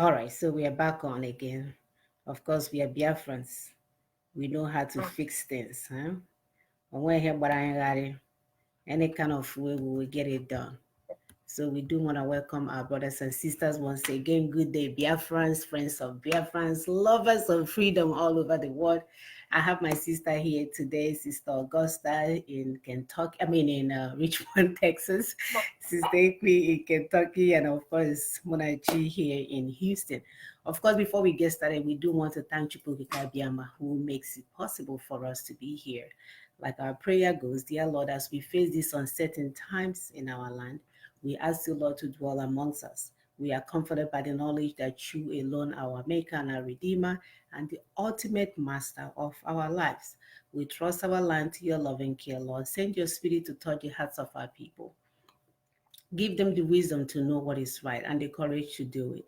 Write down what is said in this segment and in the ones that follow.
All right, so we are back on again. Of course, we are Biafrans. We know how to fix things, huh? When we're here, but I ain't got it. Any kind of way we will get it done. So we do want to welcome our brothers and sisters once again. Good day, Biafrans, friends of Biafrans, lovers of freedom all over the world. I have my sister here today, Sister Augusta in Kentucky. I mean, in Richmond, Texas. Sister Ekwe in Kentucky, and of course, Monachi here in Houston. Of course, before we get started, we do want to thank Chukwuka Biama, who makes it possible for us to be here. Like our prayer goes, dear Lord, as we face these uncertain times in our land, we ask you, Lord, to dwell amongst us. We are comforted by the knowledge that you alone, our Maker and our Redeemer, and the ultimate Master of our lives. We trust our land to your loving care, Lord. Send your Spirit to touch the hearts of our people. Give them the wisdom to know what is right and the courage to do it.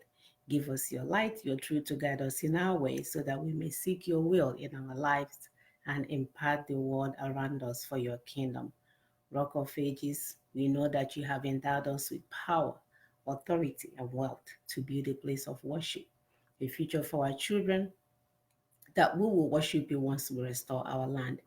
Give us your light, your truth to guide us in our ways so that we may seek your will in our lives and impart the world around us for your kingdom. Rock of Ages, we know that you have endowed us with power, authority, and wealth to build a place of worship, a future for our children, that we will worship you once we restore our land.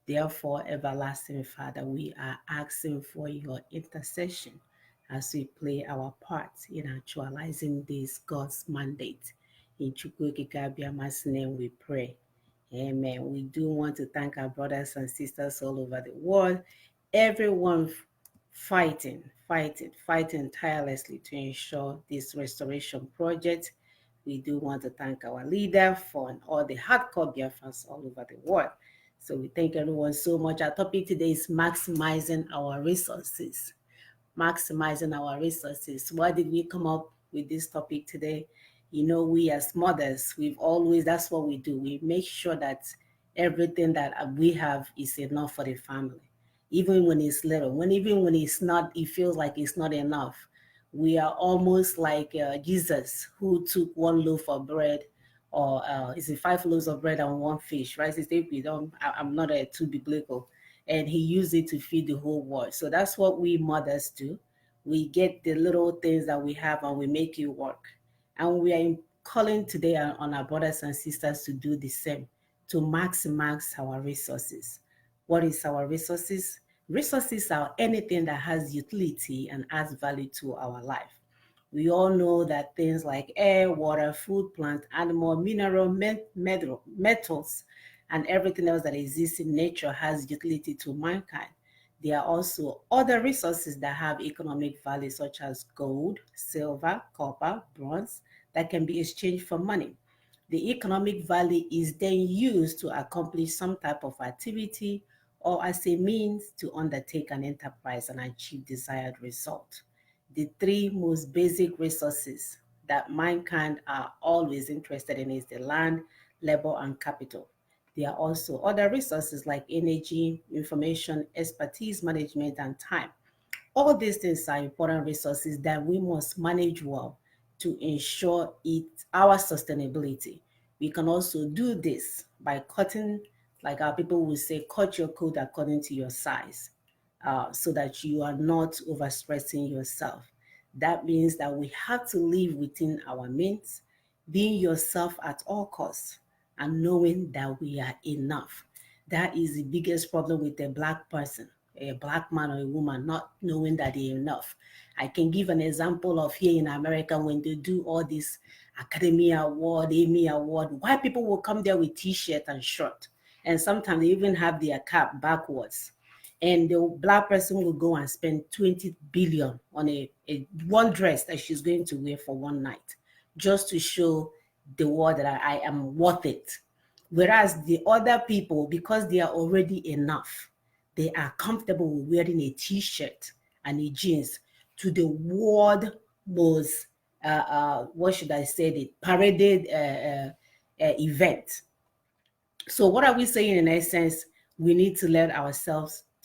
Therefore, everlasting Father, we are asking for your intercession as we play our part in actualizing this God's mandate. In Chukwukikabiama's name we pray. Amen. We do want to thank our brothers and sisters all over the world, everyone fighting tirelessly to ensure this restoration project. We do want to thank our leader for all the hardcore Biafrans all over the world. So we thank everyone so much. Our topic today is maximizing our resources. Maximizing our resources. Why did we come up with this topic today? You know, we as mothers, that's what we do. We make sure that everything that we have is enough for the family. Even when it's little, even when it's not, it feels like it's not enough. We are almost like Jesus, who took one loaf of bread, or is it 5 loaves of bread and one fish, right? I'm not too biblical, and he used it to feed the whole world. So that's what we mothers do. We get the little things that we have and we make it work. And we are calling today on our brothers and sisters to do the same, to maximize our resources. What is our resources? Resources are anything that has utility and adds value to our life. We all know that things like air, water, food, plant, animal, mineral, metals, and everything else that exists in nature has utility to mankind. There are also other resources that have economic value, such as gold, silver, copper, bronze, that can be exchanged for money. The economic value is then used to accomplish some type of activity or as a means to undertake an enterprise and achieve desired result. The three most basic resources that mankind are always interested in is the land, labor, and capital. There are also other resources like energy, information, expertise, management, and time. All these things are important resources that we must manage well to ensure our sustainability. We can also do this by cutting, like our people will say, cut your coat according to your size, so that you are not overstressing yourself. That means that we have to live within our means, being yourself at all costs, and knowing that we are enough. That is the biggest problem with a Black person, a Black man or a woman, not knowing that they're enough. I can give an example of here in America when they do all this Academy Award, Emmy Award, white people will come there with t-shirt and shirt. And sometimes they even have their cap backwards. And the Black person will go and spend 20 billion on a one dress that she's going to wear for one night, just to show the world that I am worth it. Whereas the other people, because they are already enough, they are comfortable with wearing a t-shirt and a jeans to the world most, what should I say, the paraded event. So what are we saying in essence? We need to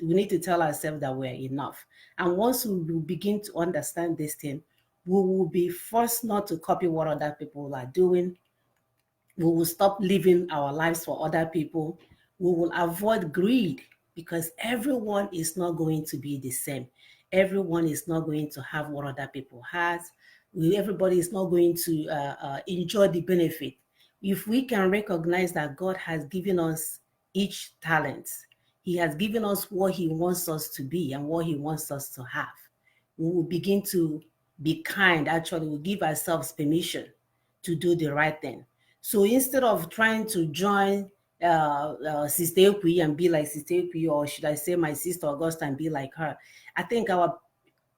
we need to tell ourselves that we're enough. And once we begin to understand this thing, we will be forced not to copy what other people are doing. We will stop living our lives for other people. We will avoid greed because everyone is not going to be the same. Everyone is not going to have what other people has. everybody is not going to enjoy the benefit. If we can recognize that God has given us each talent, He has given us what He wants us to be and what He wants us to have, we will begin to be kind. Actually, we'll give ourselves permission to do the right thing. So instead of trying to join Sister Ekwi and be like Sister Ekwi, or should I say my sister Augusta and be like her, I think our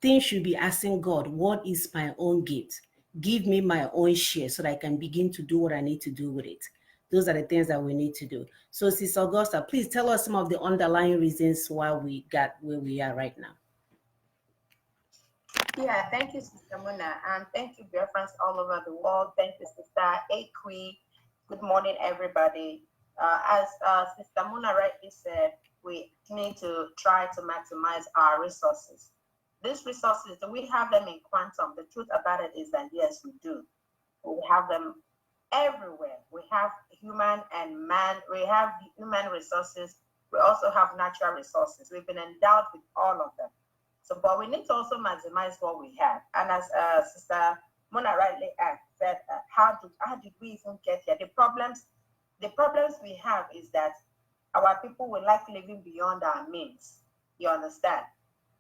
thing should be asking God, what is my own gift? Give me my own share so that I can begin to do what I need to do with it. Those are the things that we need to do. So, Sister Augusta, please tell us some of the underlying reasons why we got where we are right now. Yeah, thank you, Sister Muna, and thank you, dear friends all over the world. Thank you, Sister Ekwi. Good morning, everybody. As Sister Muna rightly said, we need to try to maximize our resources. These resources, do we have them in quantum? The truth about it is that yes, we do. We have them everywhere. We have human and man. We have human resources. We also have natural resources. We've been endowed with all of them. So, but we need to also maximize what we have. And as Sister Mona rightly said, how did we even get here? The problems we have is that our people will like living beyond our means. You understand?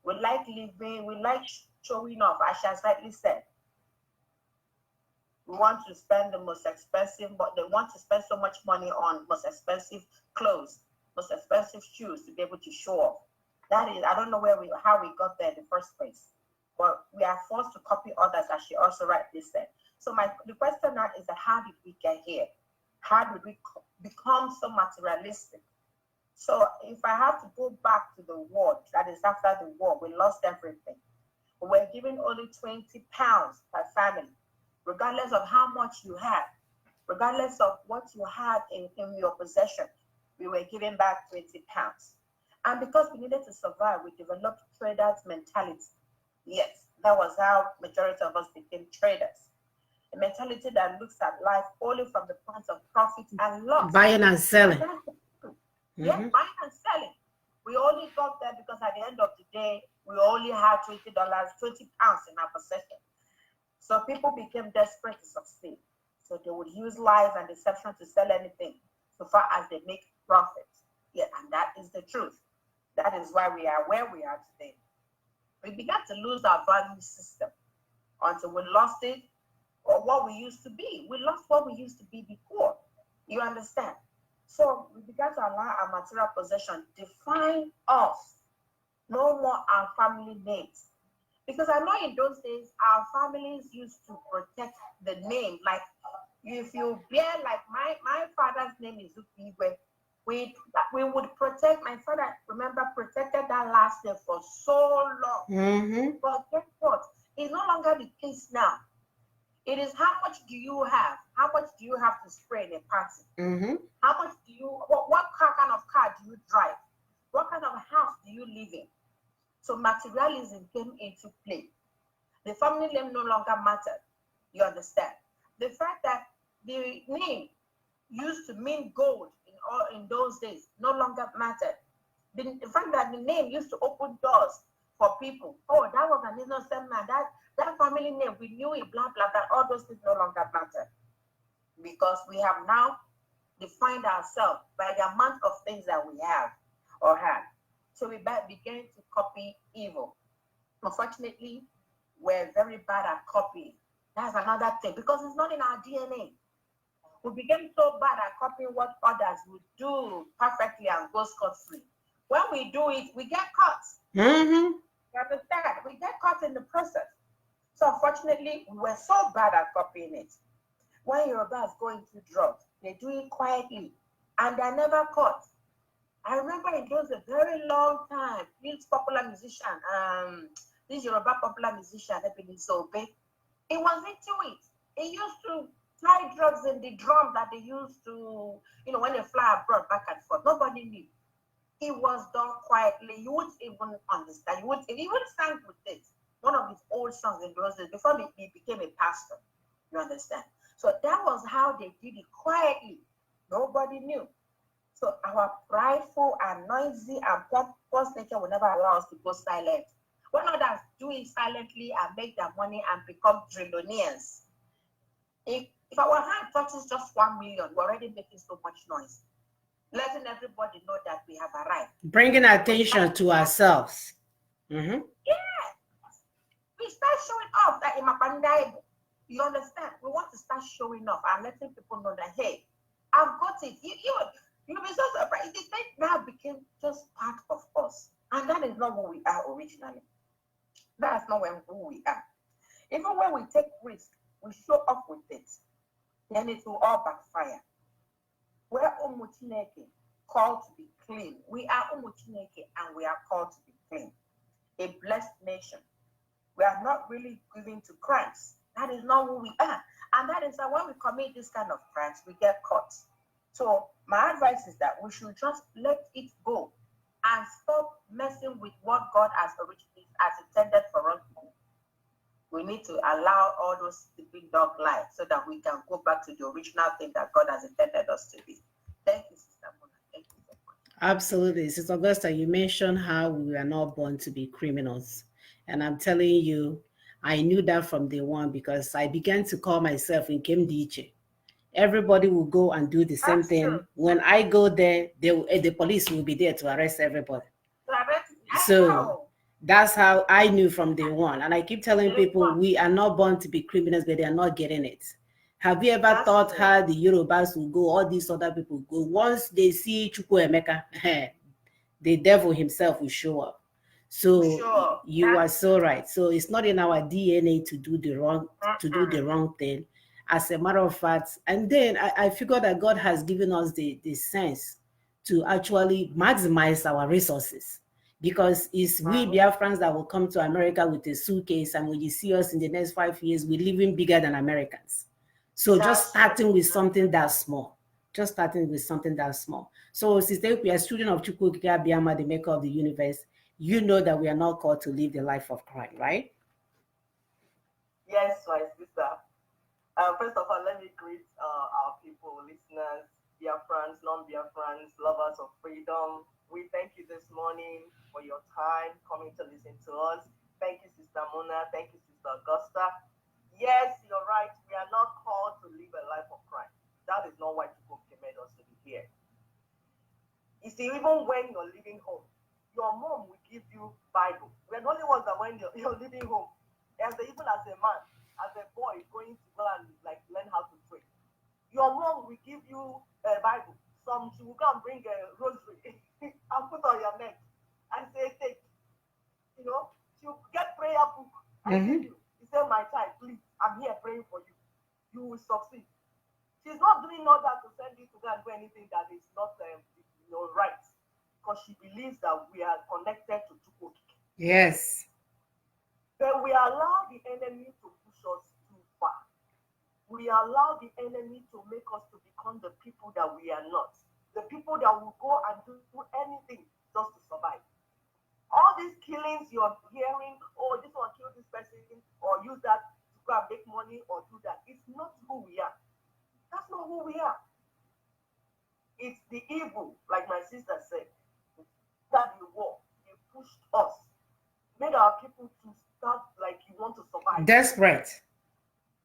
We like living, we like showing off, as she has rightly said. We want to spend the most expensive, but they want to spend so much money on most expensive clothes, most expensive shoes to be able to show off. That is, I don't know how we got there in the first place, but we are forced to copy others, as she also rightly said. So the question now is that how did we get here? How did we become so materialistic? So if I have to go back to the war, that is after the war, we lost everything. We were given only 20 pounds per family, regardless of how much you had, regardless of what you had in your possession. We were given back 20 pounds. And because we needed to survive, we developed traders' mentality. Yes, that was how majority of us became traders. A mentality that looks at life only from the point of profit and loss. Buying and selling. Yeah, buying and selling. We only got there because at the end of the day, we only had $20, 20 pounds in our possession. So people became desperate to succeed. So they would use lies and deception to sell anything so far as they make profit. Yeah, and that is the truth. That is why we are where we are today. We began to lose our value system until we lost it, or what we used to be. We lost what we used to be before. You understand? So we began to allow our material possession define us, no more our family names. Because I know in those days, our families used to protect the name. Like, if you bear, like my father's name is Ukigwe, we would protect, my father, remember, protected that last name for so long. But guess what? It's no longer the case now. It is how much do you have? How much do you have to spray in a party? How much do you, what kind of car do you drive? What kind of house do you live in? So materialism came into play. The family name no longer mattered. You understand? The fact that the name used to mean gold in those days no longer mattered. The fact that the name used to open doors for people. Oh, that was an innocent man. That family name, we knew it, blah, blah, blah. All those things no longer matter. Because we have now defined ourselves by the amount of things that we have or had. So we began to copy evil. Unfortunately, we're very bad at copying. That's another thing, because it's not in our DNA. We became so bad at copying what others would do perfectly and go scot-free. When we do it, we get caught. You understand? We get caught in the process. So unfortunately, we're so bad at copying it. When Yorubas go into drugs, they do it quietly and they're never caught. I remember it was a very long time. This popular musician, this Yoruba popular musician, Sobe, he was into it. He used to fly drugs in the drum that they used to, when they fly abroad back and forth. Nobody knew. It was done quietly. You wouldn't even understand. He would sang with it. One of his old songs in those days before he became a pastor. You understand? So that was how they did it quietly. Nobody knew. So our prideful and noisy and pompous nature will never allow us to go silent. When others do it silently and make their money and become trillionaires. If our hand touches just 1 million, we're already making so much noise, letting everybody know that we have arrived. Bringing attention to ourselves. Yeah. We start showing off that in my. You understand? We want to start showing off and letting people know that, hey, I've got it. You'll be so surprised. The thing now became just part of us. And that is not who we are originally. That's not who we are. Even when we take risk, we show up with it, then it will all backfire. We're Umuchineke, called to be clean. We are Umuchineke and we are called to be clean. A blessed nation. We are not really giving to crimes. That is not who we are. And that is that when we commit this kind of crimes, we get caught. So my advice is that we should just let it go and stop messing with what God has originally intended for us. We need to allow all those sleeping dog lives so that we can go back to the original thing that God has intended us to be. Thank you, Sister Mona. Thank you so much. Absolutely. Sister Augusta, you mentioned how we were not born to be criminals. And I'm telling you, I knew that from day one because I began to call myself in Kemdiche. Everybody will go and do the same thing. When I go there, the police will be there to arrest everybody. So that's how I knew from day one. And I keep telling people we are not born to be criminals, but they are not getting it. Have you ever thought how the Yorubas will go, all these other people go? Once they see Chukwuemeka, the devil himself will show up. So you are so right. So it's not in our DNA to do the wrong thing. As a matter of fact, and then I figure that God has given us the sense to actually maximize our resources. Because it's we Biafrans that will come to America with a suitcase, and when you see us in the next 5 years, we're living bigger than Americans. So just starting with something that small. Just starting with something that small. So since we are students of Chukwuka Biama, the maker of the universe, you know that we are not called to live the life of crime, right? Yes, my sister. First of all, let me greet our people, listeners, Biafrans, non-Biafrans, lovers of freedom. We thank you this morning for your time coming to listen to us. Thank you, Sister Mona. Thank you, Sister Augusta. Yes, you're right. We are not called to live a life of crime. That is not why people made us to be here. You see, even when you're leaving home, your mom will give you Bible. We're the only ones that when you're leaving home, even as a man, as a boy going to go and learn how to pray, your mom will give you a Bible. She will go and bring a rosary and put on your neck and say, take. She'll get prayer book and give you. She say, my child, please, I'm here praying for you. You will succeed. She's not doing all that to send you to go and do anything that is not right. Because she believes that we are connected to Chukwuka. Yes. Then we allow the enemy to push us too far. We allow the enemy to make us to become the people that we are not. The people that will go and do anything just to survive. All these killings you're hearing, oh, this one killed this person, or use that to go and make money, or do that. It's not who we are. That's not who we are. It's the evil, like my sister said, that the war, they pushed us, made our people to start like you want to survive. Desperate,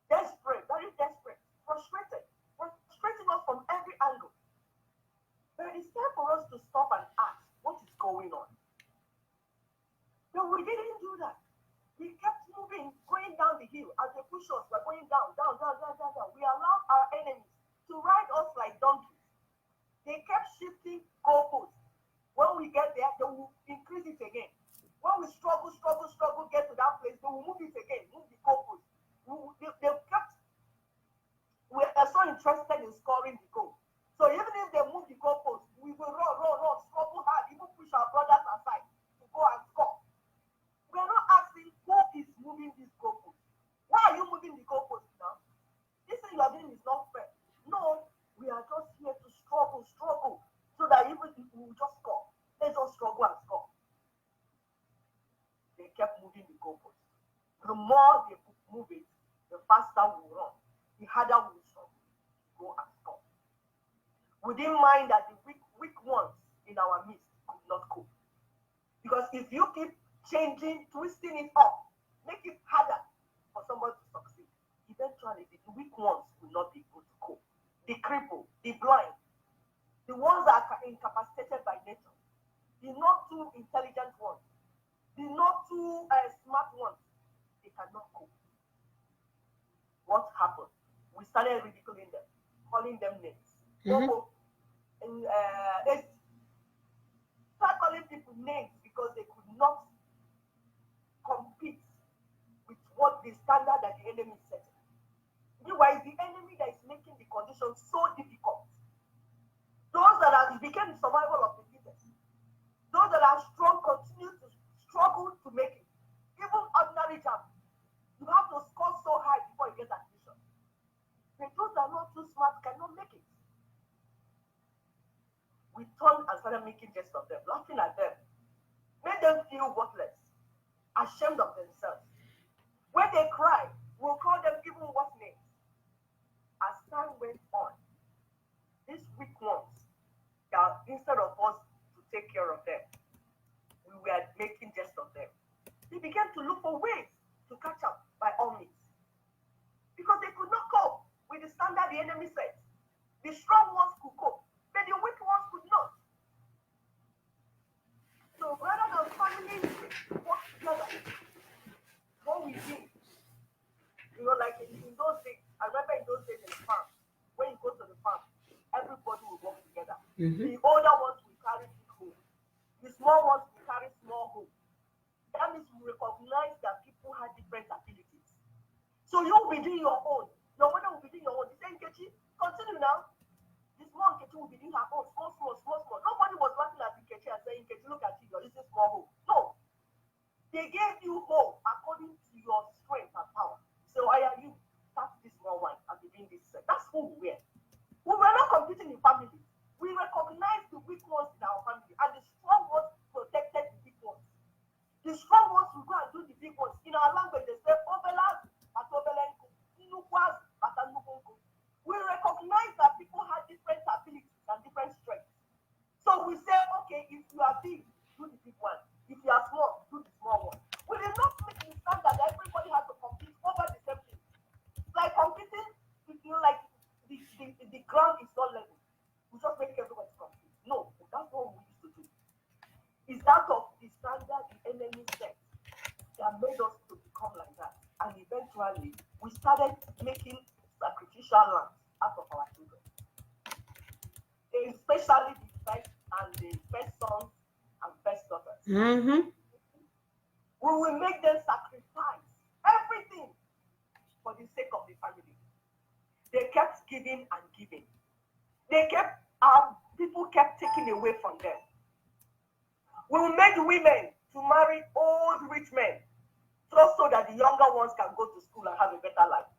very desperate, frustrating us from every angle. But it's time for us to stop and ask, what is going on? No, we didn't do that. We kept moving, going down the hill. As they push us, we're going down. We allowed our enemies to ride us like donkeys. They kept shifting goalposts. When we get there, they will increase it again. When we struggle, get to that place, they will move it again, move the goalposts. We are so interested in scoring the goal. So even if they move the goalposts, we will run, struggle hard, even push our brothers aside to go and score. We are not asking who is moving this goalpost. Why are you moving the goalpost now? This thing you are doing is not fair. No, we are just here to struggle, so that even if we will just score. Let's just struggle and score. They kept moving the goalpost. The more they move it, the faster we will run, the harder we will struggle to go and score. We didn't mind that the weak ones in our midst could not cope. Because if you keep changing, twisting it up, make it harder for somebody to succeed. Eventually, the weak ones will not be able to cope. The crippled, the blind, the ones that are incapacitated by nature, the not too intelligent ones, the not too smart ones, they cannot cope. What happened? We started ridiculing them, calling them names. And they start calling people names because they could not compete with what the standard that the enemy is setting. Meanwhile, it's the enemy that is making the conditions so difficult. Those that are became the survival of the fittest. Those that are strong continue to struggle to make it. Even ordinary jam, you have to score so high before you get admission. But those that are not too smart cannot make it. We turned and started making jest of them, laughing at them, made them feel worthless, ashamed of themselves. When they cry, we'll call them even worse names. As time went on, these weak ones, that instead of us to take care of them, we were making jest of them. They began to look for ways to catch up by all means. Because they could not cope with the standard the enemy set. The strong ones could cope, but the weak ones could not. So rather than families work together, what we did, like in those days, I remember in those days in the farm, when you go to the farm, everybody will work together. The older ones will carry big home. The small ones will carry small home. That means we recognize that people have different abilities. So you will be doing your own. Your mother will be doing your own. The same Nkechi, continue now. The small Nkechi will be doing her own. Small. Nobody was laughing at Nkechi and saying, Nkechi, look at you, you're using small home. No. They gave you home according to your strength and power. So why are you? Start this small one and be doing this. That's who we were. We were not competing in family. We recognized the weak ones in our family, and the strong ones protected the big ones. The strong ones will go and do the big ones. In our language, they say, Obelas, Atobelenko, Nukwas, Atanukonko. We recognize that people have different abilities and different strengths. So we say, okay, if you are big, do the big one. If you are small, do the small one. We did not make the standard that everybody has to compete over the same thing. Like competing, you feel like the ground is not level. We just make everybody compete. No, that's not what we used to do. It's that of the standard the enemy set that made us to become like that. And eventually, we started making sacrificial lambs out of our children. Especially the first and the first sons and first daughters. We will make them sacrifice everything for the sake of the family. They kept giving and giving. People kept taking away from them. We will make women to marry old rich men just so that the younger ones can go to school and have a better life.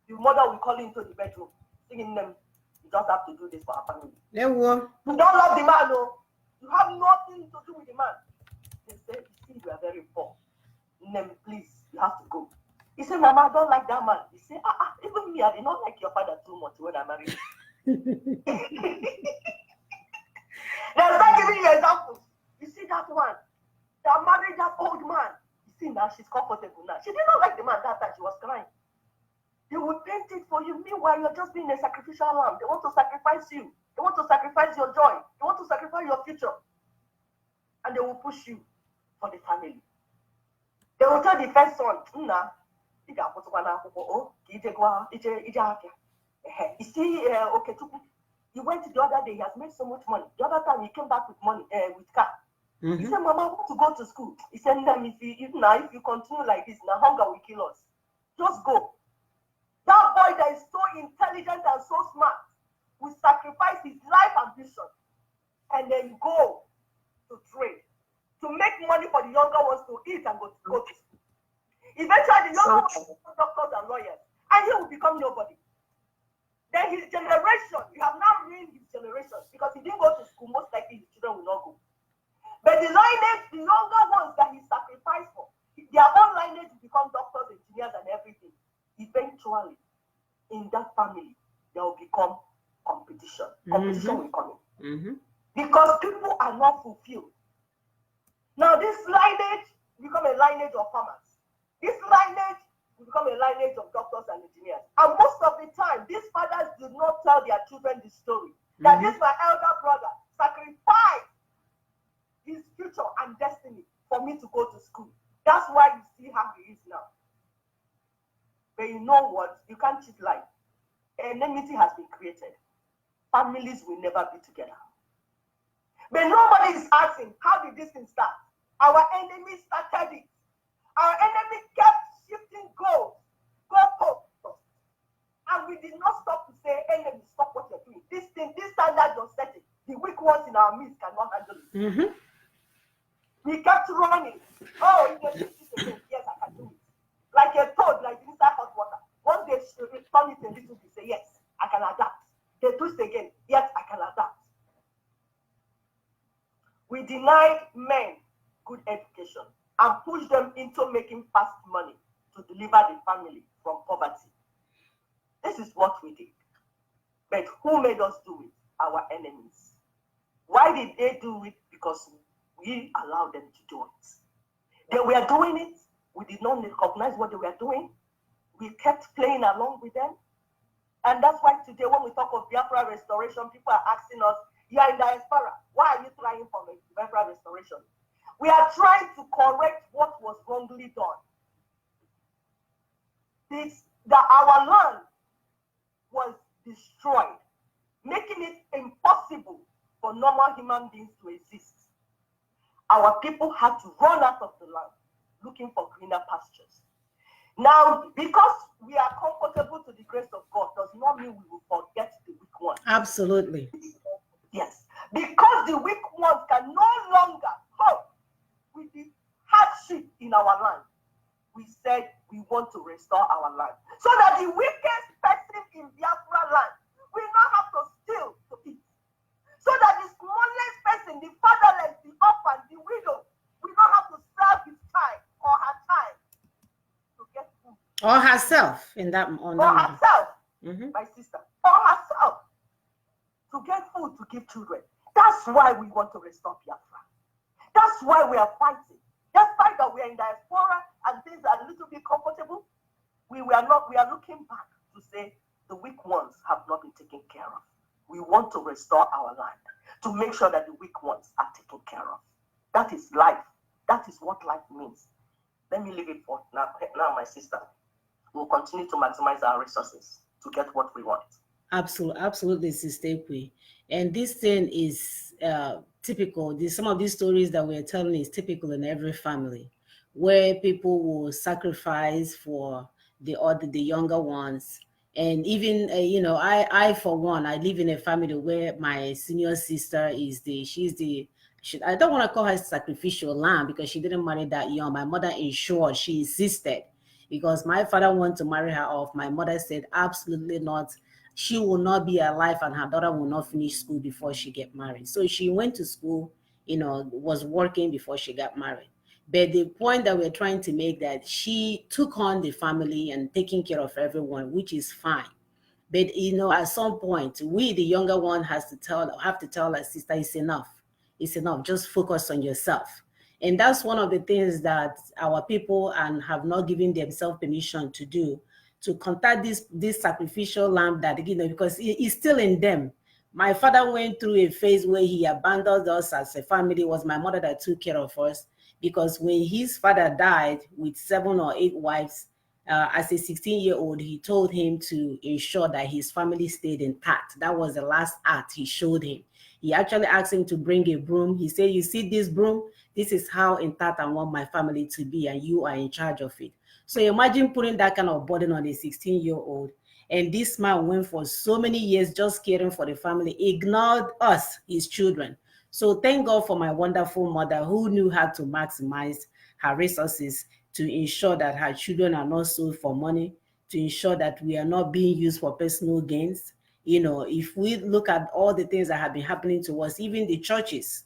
The mother will call into the bedroom, singing them, you just have to do this for our family. You don't love the man, no. You have nothing to do with the man. They say, you see, you are very poor. Please, you have to go. He said, Mama, I don't like that man. He said, even me, I did not like your father too much when I married you. They'll start giving you examples. You see that one that married that old man. You see now she's comfortable now. She did not like the man that time. She was crying. They will paint it for you. Meanwhile, you're just being a sacrificial lamb. They want to sacrifice you. They want to sacrifice your joy. They want to sacrifice your future. And they will push you for the family. They will tell the first son, you see, okay, he went the other day, he has made so much money. The other time he came back with money, with car. He said, Mama, I want to go to school. He said, if you continue like this, now hunger will kill us. Just go. That boy that is so intelligent and so smart will sacrifice his life ambition and then go to trade to make money for the younger ones to eat and go to school. Eventually, the younger ones will become doctors and lawyers, and he will become nobody. Then his generation, you have now ruined his generation because he didn't go to school. Most likely, his children will not go. But the lineage, the younger ones that he sacrificed for, their own lineage will become doctors, engineers, and everything. Eventually, in that family, there will become competition. Competition will come in. Because people are not fulfilled. Now this lineage become a lineage of farmers. This lineage will become a lineage of doctors and engineers. And most of the time, these fathers do not tell their children the story. That this my elder brother sacrificed his future and destiny for me to go to school. That's why you see how he is now. But you know what? You can't cheat life. Enmity has been created. Families will never be together. But nobody is asking, how did this thing start? Our enemy started it. Our enemy kept shifting goals. And we did not stop to say, enemy, stop what you're doing. This thing, this standard you're setting, the weak ones in our midst cannot handle it. We kept running. Oh, if they do this again, yes, I can do it. Like a toad, like inside hot water. Once they turn it a little bit, say, yes, I can adapt. They do it again, yes, I can adapt. We denied men good education and pushed them into making fast money to deliver the family from poverty. This is what we did. But who made us do it? Our enemies. Why did they do it? Because we allowed them to do it. They were doing it. We did not recognize what they were doing. We kept playing along with them. And that's why today when we talk of Biafra restoration, people are asking us, you are in diaspora. Why are you trying for Biafra restoration? We are trying to correct what was wrongly done. Our land was destroyed, making it impossible for normal human beings to exist. Our people had to run out of the land looking for greener pastures. Now, because we are comfortable to the grace of God, does not mean we will forget the weak ones. Absolutely. Yes. Because the weak ones can no longer cope with the hardship in our land, we said we want to restore our land. So that the weakest person in Biafra land will not have to steal to eat. So that the smallest person, the fatherless, the orphan, the widow, will not have to serve his time or her time to get food. Or herself in that herself, my sister, or herself to get food to give children. That's why we want to restore Biafra. That's why we are fighting. Despite that we are in diaspora and things are a little bit comfortable, we are looking back to say the weak ones have not been taken care of. We want to restore our land to make sure that the weak ones are taken care of. That is life. That is what life means. Let me leave it for now, my sister. We'll continue to maximize our resources to get what we want. Absolutely, Sister Ekwe. And this thing is typical. Some of these stories that we're telling is typical in every family, where people will sacrifice for the younger ones. And even I for one, I live in a family where my senior sister I don't want to call her sacrificial lamb because she didn't marry that young. My mother ensured, she insisted, because my father wanted to marry her off. My mother said absolutely not. She will not be alive and her daughter will not finish school before she get married. So she went to school, was working before she got married. But the point that we're trying to make, that she took on the family and taking care of everyone, which is fine. But at some point, we, the younger one, have to tell our sister, it's enough. It's enough. Just focus on yourself. And that's one of the things that our people have not given themselves permission to do, to contact this sacrificial lamb that, because it's still in them. My father went through a phase where he abandoned us as a family. It was my mother that took care of us, because when his father died with 7 or 8 wives, as a 16-year-old, he told him to ensure that his family stayed intact. That was the last act he showed him. He actually asked him to bring a broom. He said, you see this broom? This is how intact I want my family to be, and you are in charge of it. So imagine putting that kind of burden on a 16-year-old. And this man went for so many years just caring for the family, ignored us, his children. So thank God for my wonderful mother, who knew how to maximize her resources to ensure that her children are not sold for money, to ensure that we are not being used for personal gains. If we look at all the things that have been happening to us, even the churches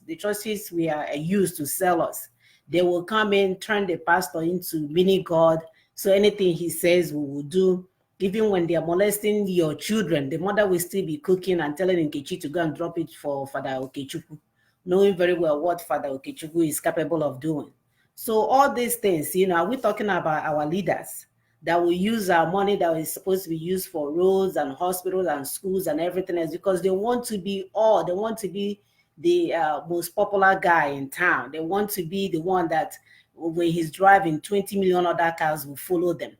we are used to sell us. They will come in, turn the pastor into mini God. So anything he says, we will do. Even when they are molesting your children, the mother will still be cooking and telling Nkechi to go and drop it for Father Okechukwu. knowing very well what Father Okechukwu is capable of doing. So all these things, are we talking about our leaders that will use our money that is supposed to be used for roads and hospitals and schools and everything else because they want to be the most popular guy in town. They want to be the one that when he's driving 20 million other cars will follow them.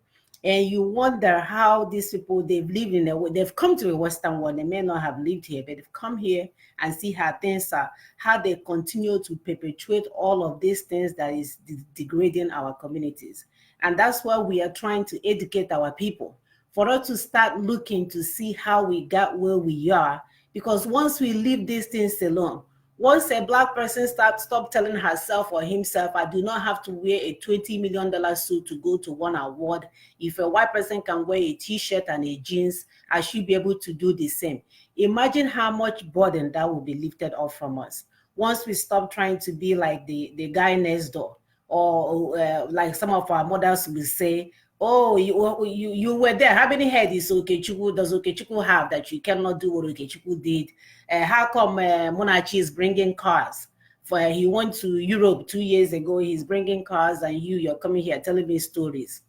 And you wonder how these people, they've come to a Western world. They may not have lived here, but they've come here and see how things are, how they continue to perpetuate all of these things that is degrading our communities. And that's why we are trying to educate our people for us to start looking to see how we got where we are. Because once we leave these things alone, once a Black person stop telling herself or himself, I do not have to wear a $20 million suit to go to one award. If a white person can wear a t-shirt and a jeans, I should be able to do the same. Imagine how much burden that will be lifted off from us. Once we stop trying to be like the guy next door, or like some of our mothers will say, oh, you were there. How many heads does Okechukwu have that you cannot do what Okechukwu did? How come Monarchy is bringing cars? He went to Europe 2 years ago. He's bringing cars, and you're coming here telling me stories.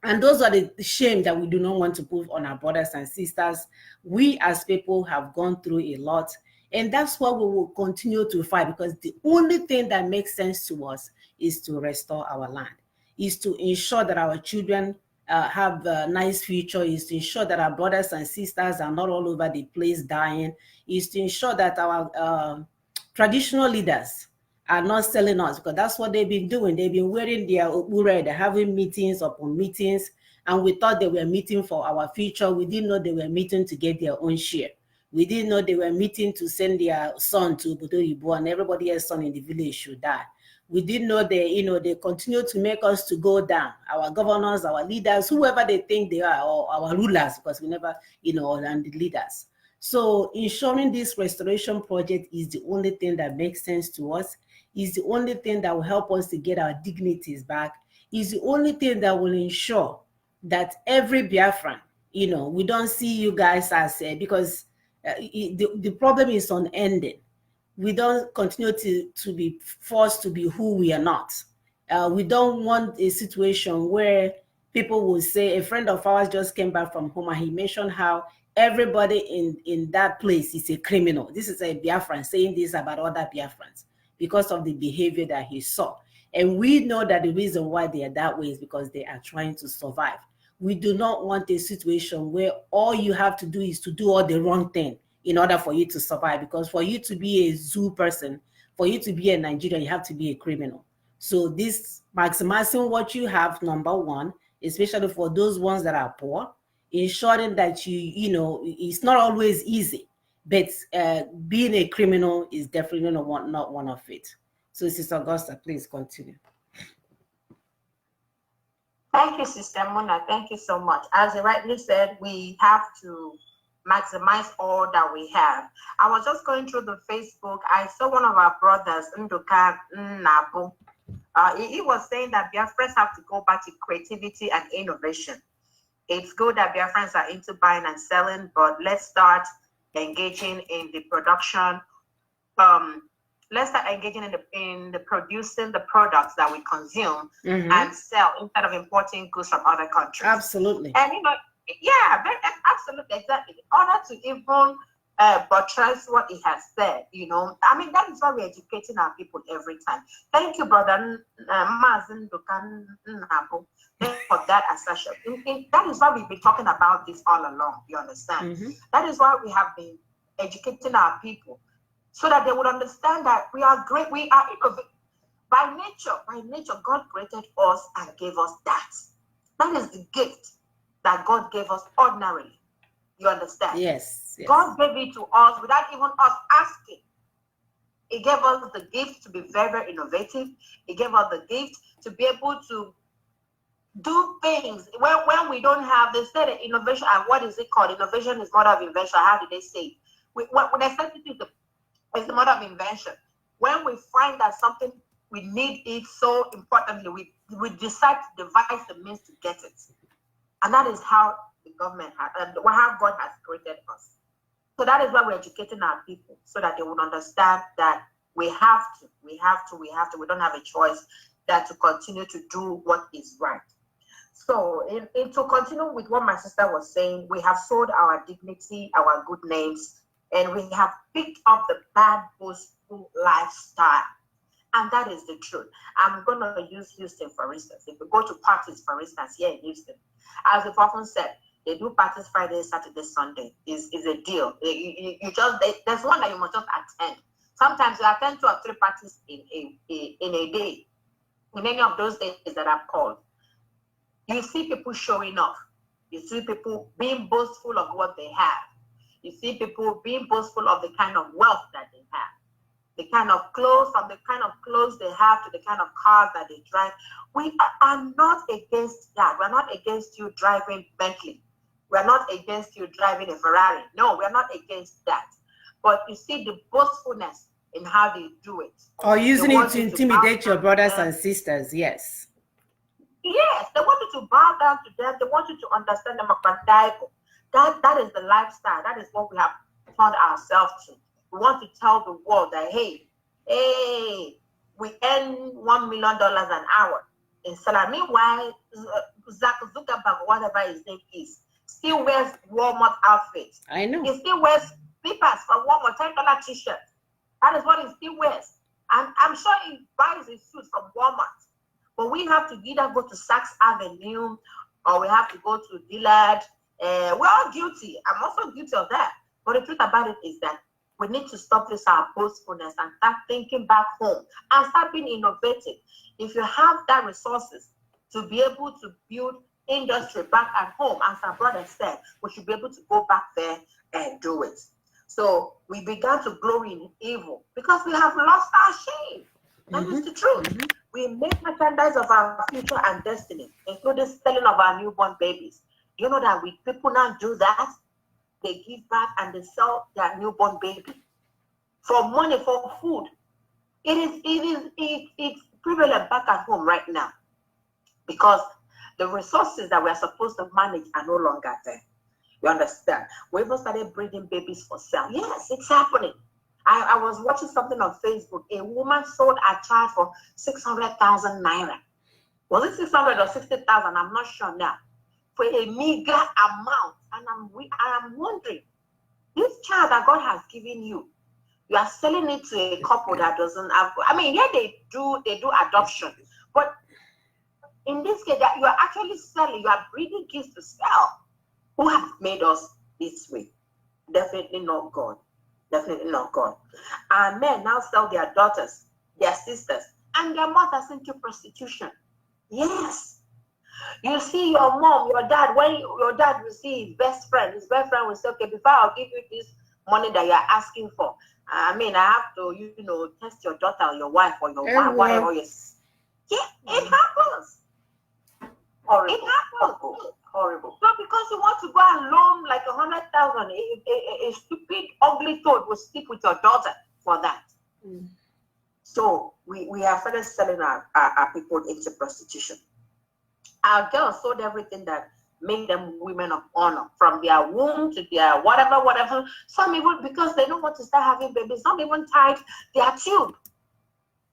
And those are the shame that we do not want to put on our brothers and sisters. We as people have gone through a lot. And that's why we will continue to fight, because the only thing that makes sense to us is to restore our land, is to ensure that our children have a nice future, is to ensure that our brothers and sisters are not all over the place dying, is to ensure that our traditional leaders are not selling us, because that's what they've been doing. They've been wearing their okpure, they're having meetings upon meetings, and we thought they were meeting for our future. We didn't know they were meeting to get their own share. We didn't know they were meeting to send their son to Obodo and everybody else's son in the village should die. We didn't know they continue to make us to go down. Our governors, our leaders, whoever they think they are, or our rulers, because we never, and the leaders. So ensuring this restoration project is the only thing that makes sense to us, is the only thing that will help us to get our dignities back, is the only thing that will ensure that every Biafran, we don't see you guys as, because the problem is unending. We don't continue to be forced to be who we are not. We don't want a situation where people will say, a friend of ours just came back from home and he mentioned how everybody in that place is a criminal. This is a Biafran saying this about other Biafrans because of the behavior that he saw. And we know that the reason why they are that way is because they are trying to survive. We do not want a situation where all you have to do is to do all the wrong thing in order for you to survive. Because for you to be a zoo person, for you to be a Nigerian, you have to be a criminal. So this maximizing what you have, number one, especially for those ones that are poor, ensuring that it's not always easy, but being a criminal is definitely not one of it. So Sister Augusta, please continue. Thank you, Sister Mona. Thank you so much. As you rightly said, we have to maximize all that we have. I was just going through the Facebook. I saw one of our brothers, Nduka Nabu. He was saying that Biafrans have to go back to creativity and innovation. It's good that Biafrans are into buying and selling, but let's start engaging in the production. Let's start engaging in the producing the products that we consume and sell instead of importing goods from other countries. Absolutely. And absolutely, exactly. In order to even buttress what he has said, that is why we're educating our people every time. Thank you, brother Mazen Dukan Nabu, for that assertion. That is why we've been talking about this all along. You understand? That is why we have been educating our people, so that they would understand that we are great, we are innovative. By nature, God created us and gave us that. That is the gift that God gave us ordinarily. You understand? Yes. God gave it to us without even us asking. He gave us the gift to be very, very innovative. He gave us the gift to be able to do things when we don't have. They said innovation, and what is it called? Innovation is mother of invention. How did they say? When they said it's the mother of invention. When we find that something we need it so importantly, we decide to devise the means to get it. And that is how the government how God has created us. So that is why we're educating our people, so that they would understand that We have to. We don't have a choice than to continue to do what is right. So, to continue with what my sister was saying, we have sold our dignity, our good names, and we have picked up the bad, boastful lifestyle. And that is the truth. I'm going to use Houston, for instance. If we go to parties, for instance, here in Houston, as we've often said, they do parties Friday, Saturday, Sunday. Is a deal. There's one that you must just attend. Sometimes you attend 2 or 3 parties in a day. In any of those days that I've called, you see people showing off. You see people being boastful of what they have. You see people being boastful of the kind of wealth that they have. The kind of clothes, from the kind of clothes they have to the kind of cars that they drive. We are not against that. We're not against you driving Bentley. We're not against you driving a Ferrari. No, we're not against that. But you see the boastfulness in how they do it. Or using it to intimidate your brothers and sisters, yes. Yes, they want you to bow down to them. They want you to understand them. That is the lifestyle. That is what we have turned ourselves to. We want to tell the world that, hey, we earn $1 million an hour in salary. Meanwhile, Zuckerberg, whatever his name is, still wears Walmart outfits. I know. He still wears slippers for Walmart, $10 t-shirt. That is what he still wears. And I'm sure he buys his suits from Walmart. But we have to either go to Saks Avenue or we have to go to Dillard. We're all guilty. I'm also guilty of that. But the truth about it is that we need to stop this our boastfulness and start thinking back home and start being innovative. If you have that resources to be able to build industry back at home, as our brother said, we should be able to go back there and do it. So we began to glory in evil because we have lost our shame. That is the truth. We make merchandise of our future and destiny, including selling of our newborn babies. You know that people now do that? They give back and they sell their newborn baby for money, for food. It's prevalent back at home right now because the resources that we are supposed to manage are no longer there. You understand? We even started breeding babies for sale. Yes, it's happening. I was watching something on Facebook. A woman sold a child for 600,000 naira. Was it 600 or 60,000? I'm not sure now. For a meager amount. And I am wondering, this child that God has given you, you are selling it to a couple that doesn't have. I mean, yeah, they do adoption, but in this case, that you are actually selling, you are breeding kids to sell. Who has made us this way? Definitely not God. Definitely not God. And men now sell their daughters, their sisters, and their mothers into prostitution. Yes. You see your mom, your dad, when your dad will see his best friend will say, okay, before I'll give you this money that you're asking for, I mean, I have to, test your daughter or your wife or your wife, whatever. Yeah, it happens. Horrible. It happens. Horrible. So because you want to go and loan like 100,000, a stupid, ugly toad will stick with your daughter for that. So we have started selling our people into prostitution. Our girls sold everything that made them women of honor, from their womb to their whatever. Some even, because they don't want to start having babies, some even tied their tube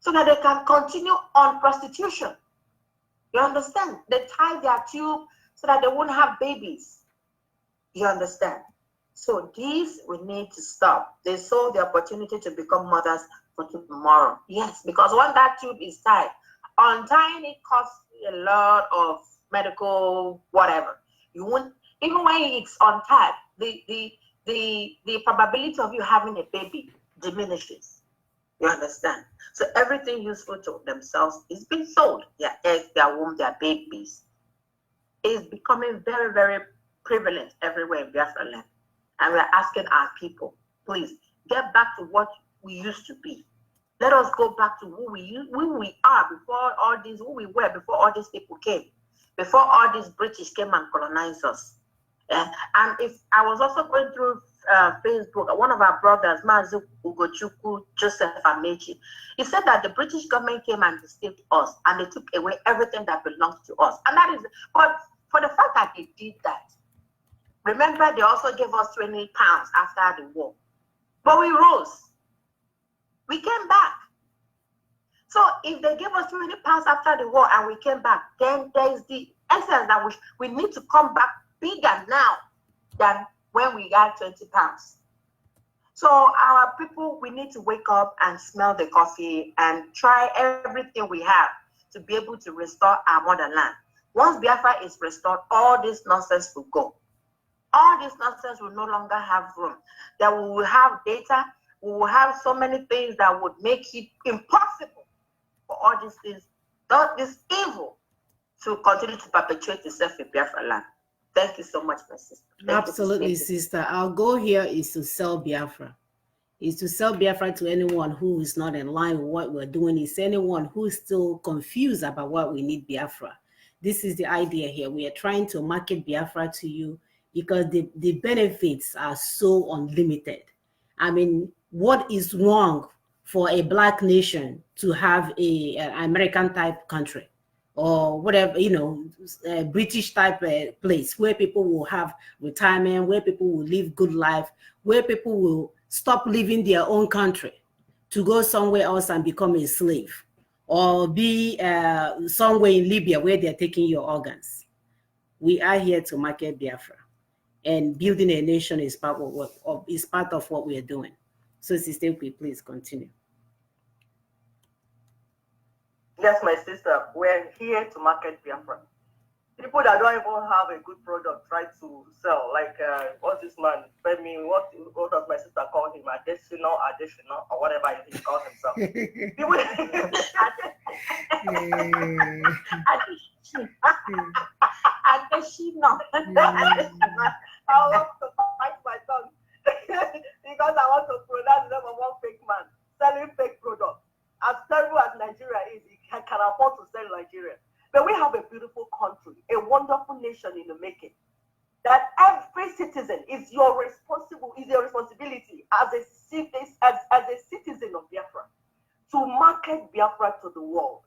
so that they can continue on prostitution. You understand? They tie their tube so that they won't have babies. You understand? So these we need to stop. They saw the opportunity to become mothers for tomorrow. Yes, because when that tube is tied, untying it costs a lot of medical whatever. You won't, even when it's untied, the probability of you having a baby diminishes. You understand? So everything useful to themselves is being sold. Their eggs, their womb, their babies is becoming very, very prevalent everywhere in Biafra land. And we're asking our people, please get back to what we used to be. Let us go back to who we are before all these, who we were before all these people came, before all these British came and colonized us. And if I was also going through Facebook, one of our brothers, Mazu Ugochukwu Joseph Amechi, he said that the British government came and deceived us and they took away everything that belongs to us. And that is, but for the fact that they did that, remember they also gave us 20 pounds after the war. But we rose. We came back. So if they gave us 20 pounds after the war and we came back, then there is the essence that we need to come back bigger now than when we got 20 pounds. So our people, we need to wake up and smell the coffee and try everything we have to be able to restore our motherland. Once Biafra is restored, all this nonsense will go. All this nonsense will no longer have room. That we will have data, we will have so many things that would make it impossible for all these things, this evil, to continue to perpetuate itself in Biafra land. Thank you so much, my sister. Absolutely, sister. Our goal here is to sell Biafra. Is to sell Biafra to anyone who is not in line with what we're doing. Is anyone who is still confused about what we need Biafra. This is the idea here. We are trying to market Biafra to you because the benefits are so unlimited. I mean, what is wrong for a Black nation to have an American type country? Or whatever, you know, a British type place where people will have retirement, where people will live good life, where people will stop living their own country to go somewhere else and become a slave, or be somewhere in Libya where they're taking your organs. We are here to market Biafra, and building a nation is part of what we are doing. So, Sister, please continue. Yes, my sister, we're here to market Biafra. People that don't even have a good product try to sell. Like, what's this man? Femi, what does my sister call him? Additional, or whatever he calls himself. People, I want to fight my tongue because I want to pronounce the name of one fake man selling fake products. As terrible as Nigeria is, he can afford to sell Nigeria. But we have a beautiful country, a wonderful nation in the making. That every citizen is your responsibility as a citizen of Biafra to market Biafra to the world,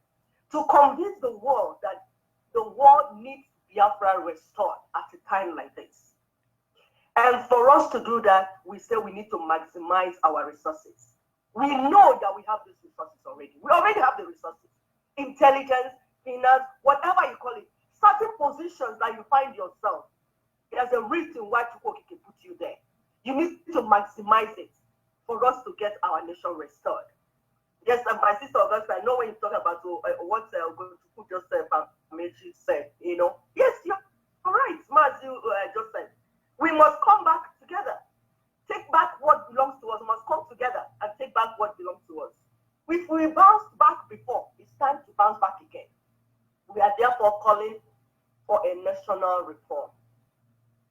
to convince the world that the world needs Biafra restored at a time like this. And for us to do that, we say we need to maximize our resources. We know that we have these resources already. We already have the resources. Intelligence, finance, whatever you call it. Certain positions that you find yourself, there's a reason why people can put you there. You need to maximize it for us to get our nation restored. Yes, my sister Augusta, I know when you talk about what Gotuku just said, you know. Yes, you're right, Maz, you just said. We must come back together. Take back what belongs to us. We must come together and take back what belongs to us. If we bounced back before, it's time to bounce back again. We are therefore calling for a national reform.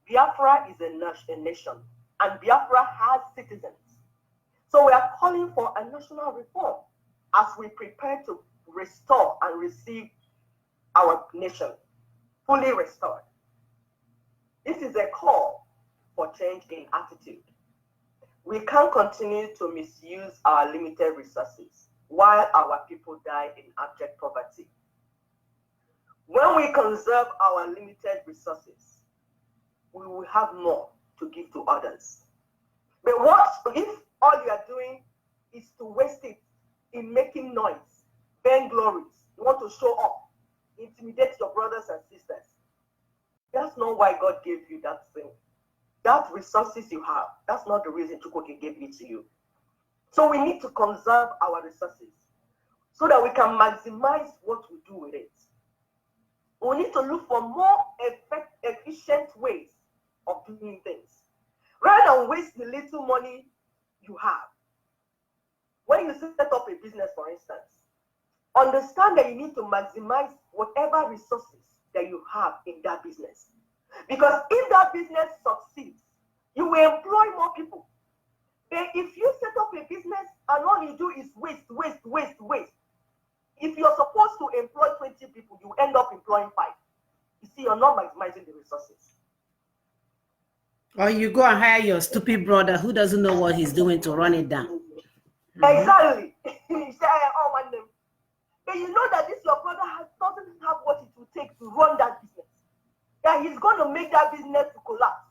Biafra is a nation, and Biafra has citizens. So we are calling for a national reform as we prepare to restore and receive our nation fully restored. This is a call for change in attitude. We can't continue to misuse our limited resources while our people die in abject poverty. When we conserve our limited resources, we will have more to give to others. But what if all you are doing is to waste it in making noise, vainglories, you want to show off, intimidate your brothers and sisters? That's not why God gave you that thing. That resources you have, that's not the reason Chukwuka gave it to you. So we need to conserve our resources so that we can maximize what we do with it. We need to look for more efficient ways of doing things rather than waste the little money you have. When you set up a business, for instance, understand that you need to maximize whatever resources that you have in that business. Because if that business succeeds, you will employ more people. But if you set up a business and all you do is waste, if you're supposed to employ 20 people, you end up employing 5. You see, you're not maximizing the resources. Or you go and hire your stupid brother who doesn't know what he's doing to run it down. Exactly. You say, oh, one name. But you know that this your brother doesn't have what it will take to run that business. That he's going to make that business to collapse.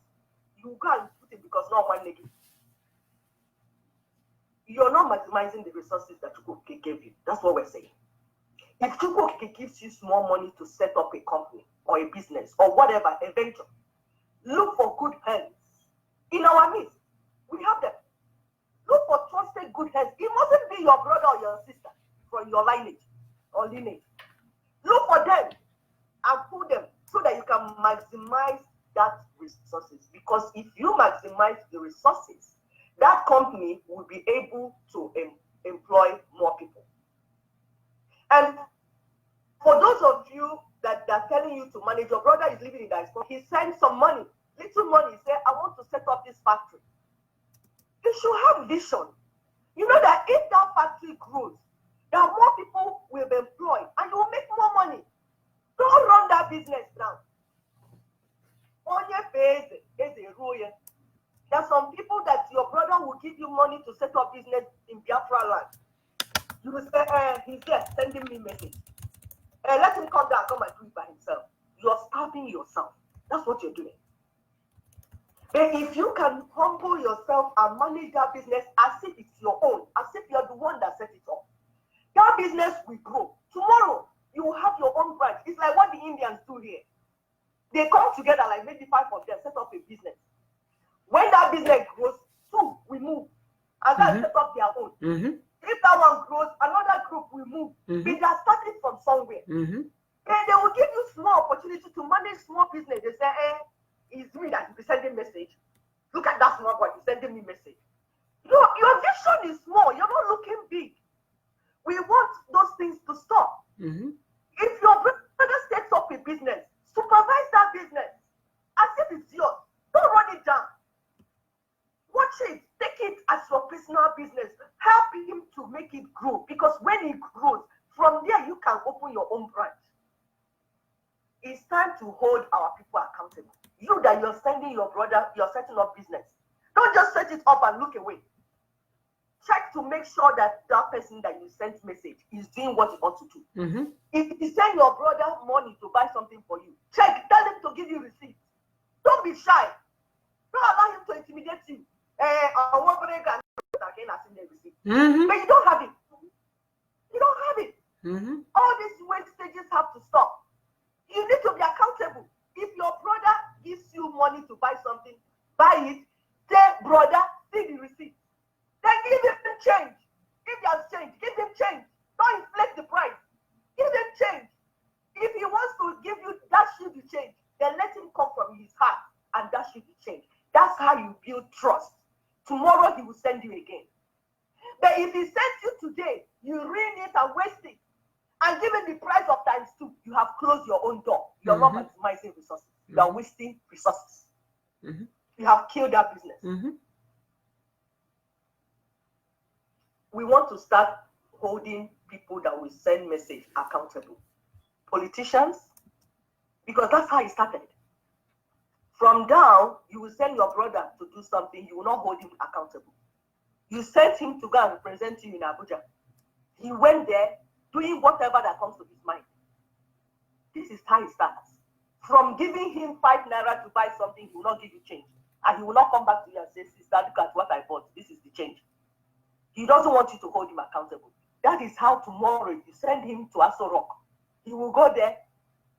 You can't put it because no one negative. you're not maximizing the resources that Chukwuokike gave you. That's what we're saying. If Chukwuokike gives you small money to set up a company or a business or whatever, a venture, look for good hands. In our midst, we have them. Look for trusted good hands. It mustn't be your brother or your sister from your lineage or lineage. Look for them and put them so that you can maximize that resources. Because if you maximize the resources, that company will be able to employ more people. And for those of you that are telling you to manage, your brother is living in diaspora, he sends some money, little money, say, I want to set up this factory. You should have vision. You know that if that factory grows, there are more people will be employed and you will make more money. Don't run that business down. On your face, there are some people that your brother will give you money to set up business in Biafra land. You will say, he's there sending me message. Let him come down, come and do it by himself. You're starving yourself. That's what you're doing. But if you can humble yourself and manage that business as if it's your own, as if you're the one that set it up, that business will grow. Tomorrow, you will have your own branch. It's like what the Indians do here. They come together, like maybe 5 of them, set up a business. When that business grows, 2 will move and then set up their own. If that one grows, another group will move. But they are starting from somewhere. And they will give you small opportunity to manage small business. They say, it's me that is sending message. Look at that small boy, he's sending me message. Your vision is small. You're not looking big. We want those things to stop. If your brother sets up a business, supervise that business as if it's yours. Don't run it down. Watch it. Take it as your personal business. Help him to make it grow. Because when it grows, from there you can open your own branch. It's time to hold our people accountable. You that you're sending your brother, you're setting up business. Don't just set it up and look away. Check to make sure that that person that you sent message is doing what he wants to do. If you send your brother money to buy something for you, check. Tell him to give you receipt. Don't be shy. Don't allow him to intimidate you. I want break and again as in the receipt. But you don't have it. You don't have it. All these wastages have to stop. You need to be accountable. If your brother gives you money to buy something, buy it. Say, brother, see the receipt. Then give him change. If he has change, give him change. Don't inflate the price. Give him change. If he wants to give you that should be change, then let him come from his heart and that should be change. That's how you build trust. Tomorrow he will send you again. But if he sends you today, you ruin it and waste it. And given the price of ×2, you have closed your own door. You're not maximizing resources. You are wasting resources. You have killed that business. We want to start holding people that will send message accountable. Politicians, because that's how it started. From down, you will send your brother to do something, you will not hold him accountable. You sent him to go and represent you in Abuja. He went there doing whatever that comes to his mind. This is how it starts. From giving him 5 naira to buy something, he will not give you change. And he will not come back to you and say, sister, look at what I bought. This is the change. He doesn't want you to hold him accountable. That is how tomorrow you send him to Aso Rock. He will go there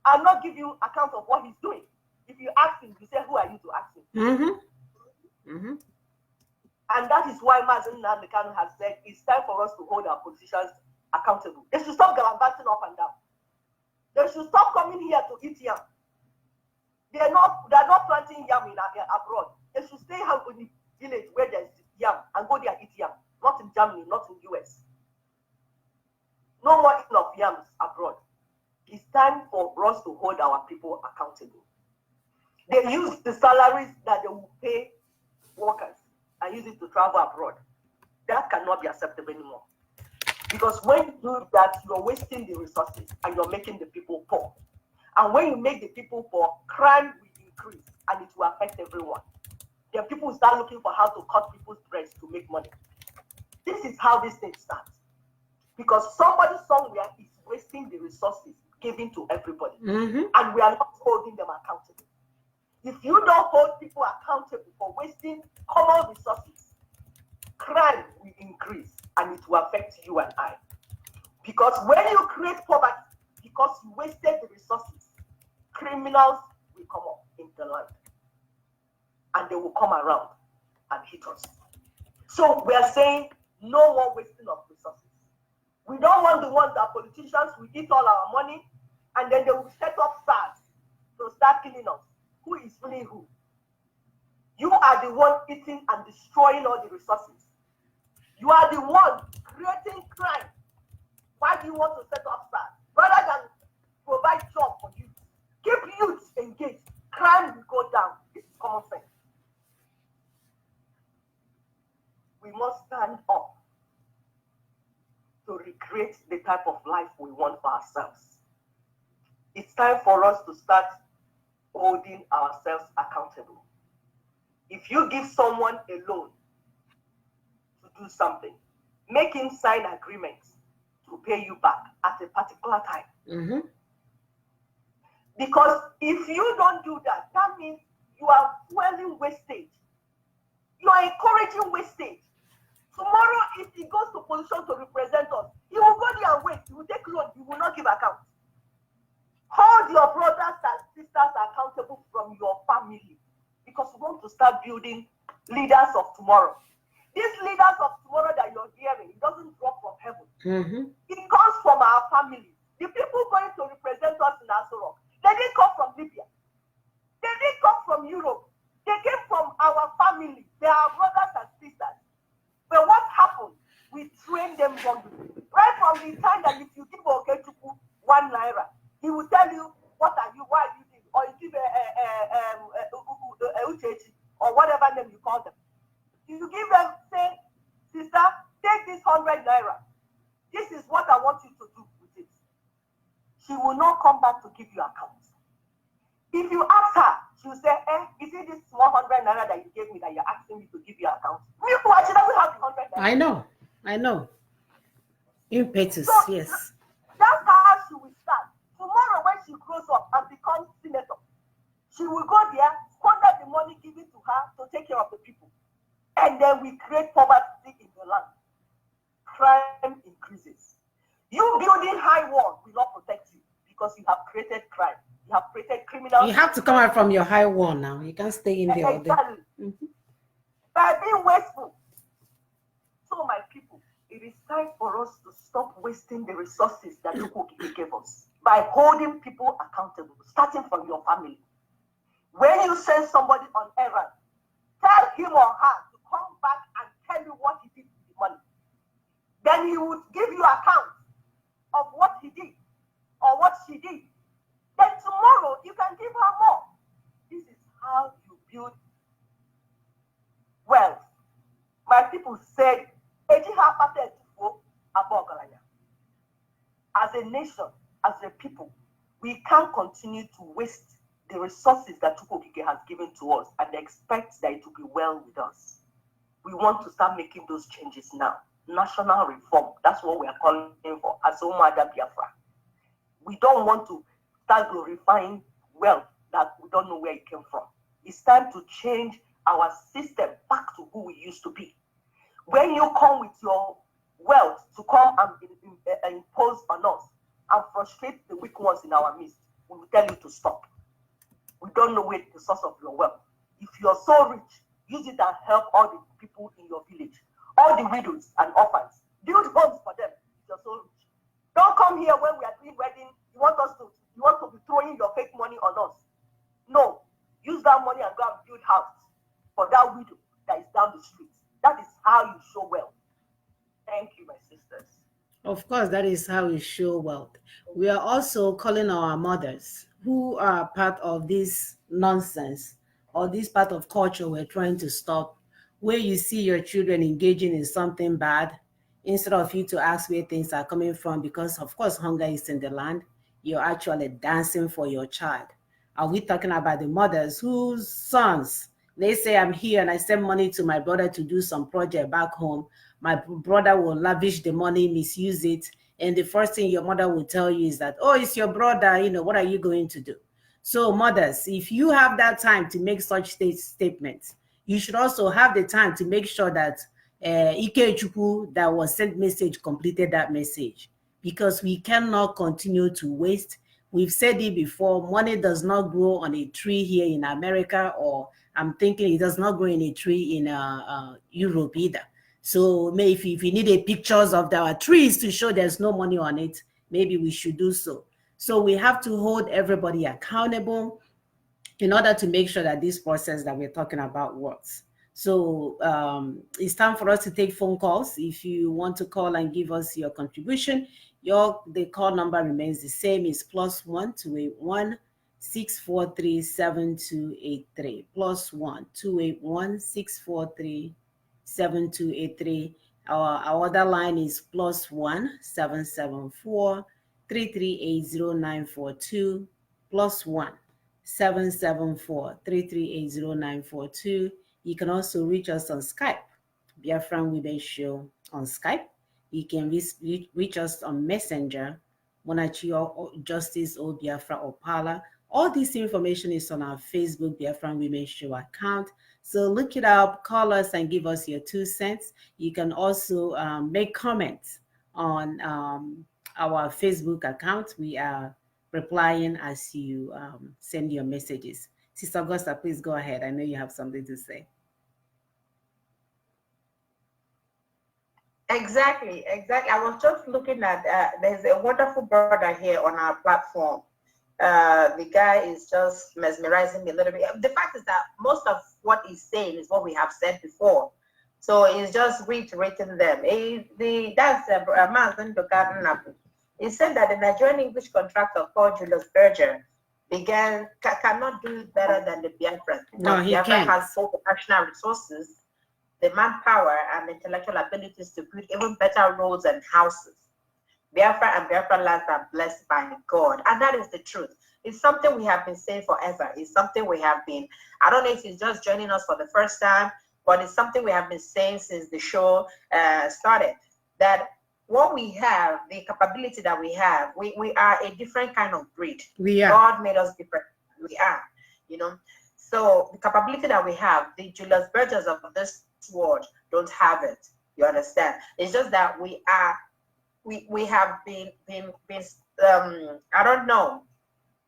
and not give you account of what he's doing. If you ask him, you say, who are you to ask him? And that is why Mazen Namdekanu has said it's time for us to hold our politicians accountable. They should stop gallivanting up and down. They should stop coming here to eat yam. They're not planting yam in abroad. They should stay out in the village where there's yam and go there and eat yam. Not in Germany, not in US. No more eating of yams abroad. It's time for us to hold our people accountable. They use the salaries that they will pay workers and use it to travel abroad. That cannot be acceptable anymore. Because when you do that, you're wasting the resources and you're making the people poor. And when you make the people poor, crime will increase and it will affect everyone. Then people will start looking for how to cut people's breasts to make money. This is how this thing starts. Because somebody somewhere is wasting the resources given to everybody. And we are not holding them accountable. If you don't hold people accountable for wasting common resources, crime will increase and it will affect you and I. Because when you create poverty, because you wasted the resources, criminals will come up in the land and they will come around and hit us. So we are saying no more wasting of resources. We don't want the ones that politicians will eat all our money and then they will set up SARS to start killing us. Who is fooling who? You are the one eating and destroying all the resources. You are the one creating crime. Why do you want to set up SARS? Rather than provide job for youth. Keep youth engaged. Crime will go down. This is common sense. We must stand up to recreate the type of life we want for ourselves. It's time for us to start holding ourselves accountable. If you give someone a loan to do something, make him sign agreements to pay you back at a particular time. Mm-hmm. Because if you don't do that, that means you are fueling wastage. You are encouraging wastage. Tomorrow, if he goes to position to represent us, he will go there and wait. He will take loan. He will not give account. Hold your brothers and sisters accountable from your family, because we want to start building leaders of tomorrow. These leaders of tomorrow that you're hearing, it doesn't drop from heaven. Mm-hmm. It comes from our family. The people going to represent us in Asorok, they didn't come from Libya. They didn't come from Europe. They came from our family. They are brothers and sisters. But what happened? We trained them wrongly. Right from the time that if you give Okechuku 1 naira, he will tell you, what are you, why are you doing? Or you give Uchechi, or whatever name you call them. You give them, say, sister, take this 100 naira. This is what I want you to do with it. She will not come back to give you account. If you ask her, she will say, is it this 100 naira that you gave me that you're asking me to give you account? Meanwhile, she doesn't have the 100 naira. I know. Impetus, so, yes. That's how she will start. Tomorrow, when she grows up and becomes senator, she will go there, squander the money given to her to take care of the people. And then we create poverty in the land. Crime increases. You building high wall will not protect you because you have created crime. You have created criminals. You have to come out from your high wall now. You can't stay in there all day. Exactly. Mm-hmm. By being wasteful. So, my people, it is time for us to stop wasting the resources that Chukwuokike gave us by holding people accountable, starting from your family. When you send somebody on errand, tell him or her to come back and tell you what he did with the money. Then he would give you account of what he did or what she did. Then tomorrow you can give her more. This is how you build wealth. My people said, as a nation, as a people, we can't continue to waste the resources that Chukwuokike has given to us and expect that it will be well with us. We want to start making those changes now. National reform, that's what we are calling for as Umada Biafra. We don't want to start glorifying wealth that we don't know where it came from. It's time to change our system back to who we used to be. When you come with your wealth to come and impose on us and frustrate the weak ones in our midst, we will tell you to stop. We don't know where the source of your wealth. If you're so rich, use it and help all the people in your village, all the widows and orphans. Build homes for them if you're so rich. Don't come here when we are doing wedding. You want to be throwing your fake money on us. No. Use that money and go and build houses for that widow that is down the street. That is how you show wealth. Thank you, my sisters. Of course, that is how we show wealth. We are also calling our mothers who are part of this nonsense or this part of culture we're trying to stop, where you see your children engaging in something bad, instead of you to ask where things are coming from, because of course hunger is in the land, you're actually dancing for your child. Are we talking about the mothers whose sons, they say, I'm here and I send money to my brother to do some project back home. My brother will lavish the money, misuse it. And the first thing your mother will tell you is that, oh, it's your brother, what are you going to do? So mothers, if you have that time to make such statements, you should also have the time to make sure that Ikechukwu that was sent message completed that message, because we cannot continue to waste. We've said it before, money does not grow on a tree here in America, or I'm thinking it does not grow in a tree in Europe either. So maybe if you needed pictures of our trees to show there's no money on it, maybe we should do so. So we have to hold everybody accountable in order to make sure that this process that we're talking about works. So it's time for us to take phone calls. If you want to call and give us your contribution, the call number remains the same. It's +1 281 643 7283. +1 281 643 7283. Our other line is +1 774 338 0942. +1 774-338-0942. You can also reach us on Skype, Biafra Women Show on Skype. You can reach us on Messenger, Monachi or Justice or Biafra or Pala. All this information is on our Facebook Biafra Women Show account. So look it up, call us and give us your 2 cents. You can also make comments on our Facebook account. We are replying as you send your messages. Sister Augusta, please go ahead. I know you have something to say. Exactly. I was just looking at, there's a wonderful brother here on our platform. The guy is just mesmerizing me a little bit. The fact is that most of what he's saying is what we have said before. So he's just reiterating them. That's Mazen Dogarnabu. He said that the Nigerian English contractor called Julius Berger cannot do better than the Biafra. No, he Biafra can't. has full professional resources, the manpower, and the intellectual abilities to build even better roads and houses. Biafra and Biafra lands are blessed by God, and that is the truth. It's something we have been saying forever. It's something we have been, I don't know if he's just joining us for the first time, but it's something we have been saying since the show started, that what we have, the capability that we have, we are a different kind of breed. We are. God made us different. We are, So the capability that we have, the Julius Bergers of this world don't have it. You understand? It's just that we have been I don't know,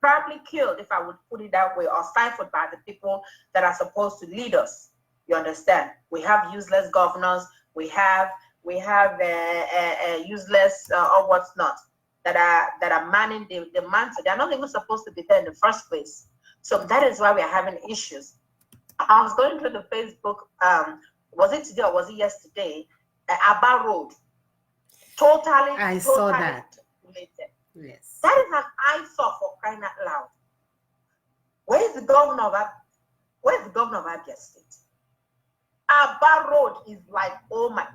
probably killed, if I would put it that way, or stifled by the people that are supposed to lead us. You understand? We have useless governors. We have useless or what's not that are manning the mantle. They're not even supposed to be there in the first place. So that is why we are having issues. I was going through the Facebook. Was it today or was it yesterday? Abba Road. I saw that. Related. Yes. That is an eyesore for crying out loud. Where's the governor of Abia State? Abba Road is like, oh my.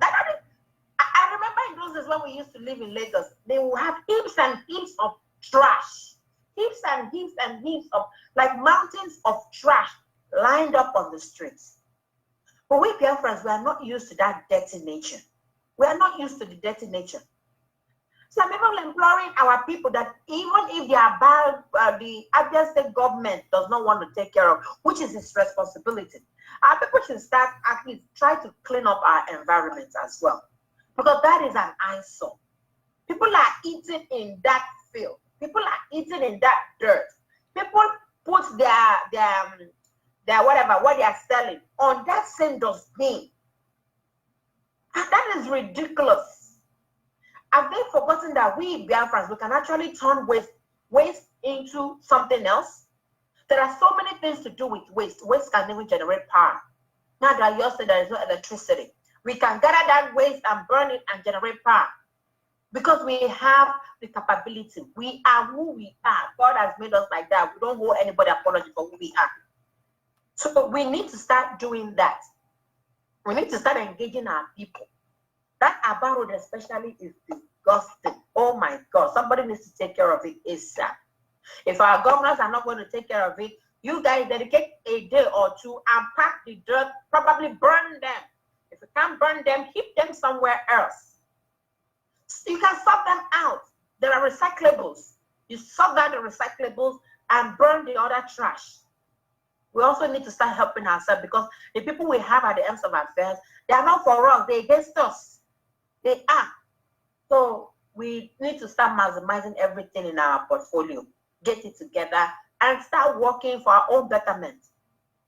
I remember in those days when we used to live in Lagos, they will have heaps and heaps of trash. Heaps and heaps and heaps of, like mountains of trash lined up on the streets. But we Biafrans, we are not used to that dirty nature. We are not used to the dirty nature. So I'm even imploring our people that even if they are bad, the Abia State government does not want to take care of, which is its responsibility, our people should start at least try to clean up our environment as well. Because that is an eyesore. People are eating in that field. People are eating in that dirt. People put their whatever, what they are selling on that same dustbin. And that is ridiculous. Have they forgotten that we Biafrans, we can actually turn waste into something else? There are so many things to do with waste. Waste can even generate power. Now that you say there is no electricity, we can gather that waste and burn it and generate power. Because we have the capability. We are who we are. God has made us like that. We don't owe anybody apology for who we are. So we need to start doing that. We need to start engaging our people. That Abba Road especially is disgusting. Oh my God. Somebody needs to take care of it ASAP. If our governors are not going to take care of it, you guys dedicate a day or two and pack the dirt, probably burn them. If you can't burn them, keep them somewhere else. You can sort them out. There are recyclables. You sort out the recyclables and burn the other trash. We also need to start helping ourselves, because the people we have at the ends of our affairs, they are not for us, they're against us. They are. So we need to start maximizing everything in our portfolio, get it together, and start working for our own betterment.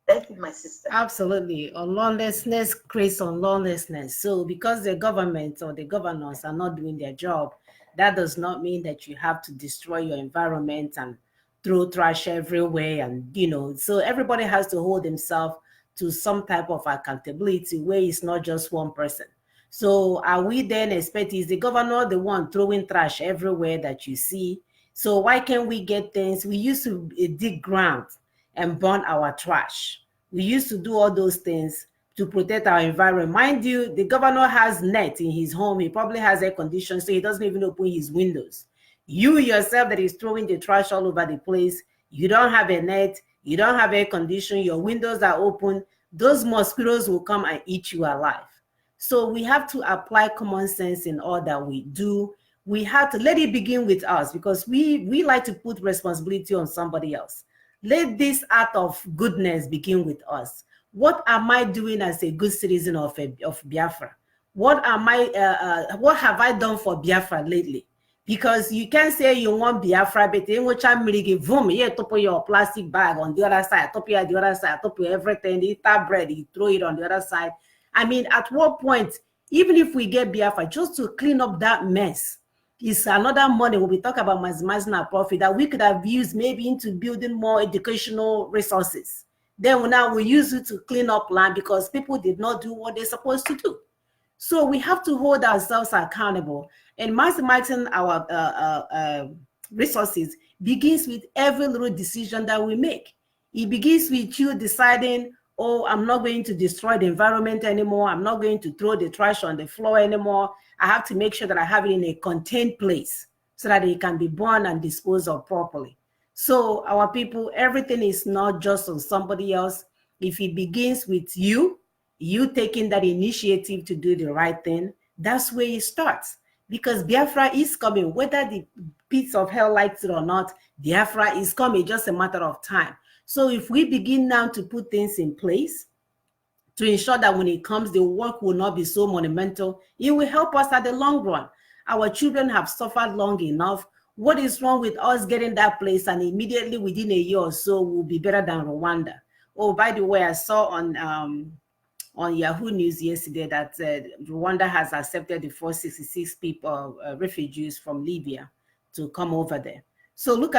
Thank you, my sister. Absolutely. Unlawlessness creates unlawlessness. So because the government or the governors are not doing their job, that does not mean that you have to destroy your environment and throw trash everywhere. And, so everybody has to hold himself to some type of accountability where it's not just one person. So are we then expecting, is the governor the one throwing trash everywhere that you see? So why can't we get things? We used to dig ground and burn our trash. We used to do all those things to protect our environment. Mind you, the governor has net in his home. He probably has air conditioning, so he doesn't even open his windows. You yourself that is throwing the trash all over the place, you don't have a net, you don't have air conditioning, your windows are open, those mosquitoes will come and eat you alive. So we have to apply common sense in all that we do. We have to let it begin with us, because we like to put responsibility on somebody else. Let this act of goodness begin with us. What am I doing as a good citizen of Biafra? What have I done for Biafra lately? Because you can't say you want Biafra, but in which I'm boom, you top your plastic bag on the other side, top your the other side, top your everything, eat that bread, you throw it on the other side. I mean, at what point, even if we get Biafra, just to clean up that mess, is another money when we talk about maximizing our profit that we could have used maybe into building more educational resources. Then now we use it to clean up land because people did not do what they're supposed to do. So we have to hold ourselves accountable, and maximizing our resources begins with every little decision that we make. It begins with you deciding, oh, I'm not going to destroy the environment anymore. I'm not going to throw the trash on the floor anymore. I have to make sure that I have it in a contained place so that it can be burned and disposed of properly. So our people, everything is not just on somebody else. If it begins with you taking that initiative to do the right thing, that's where it starts. Because Biafra is coming, whether the pits of hell likes it or not, Biafra is coming, just a matter of time. So if we begin now to put things in place to ensure that when it comes, the work will not be so monumental, it will help us at the long run. Our children have suffered long enough. What is wrong with us getting that place and immediately within a year or so we'll be better than Rwanda? Oh, by the way, I saw on Yahoo News yesterday that Rwanda has accepted the 466 people, refugees from Libya to come over there. So look at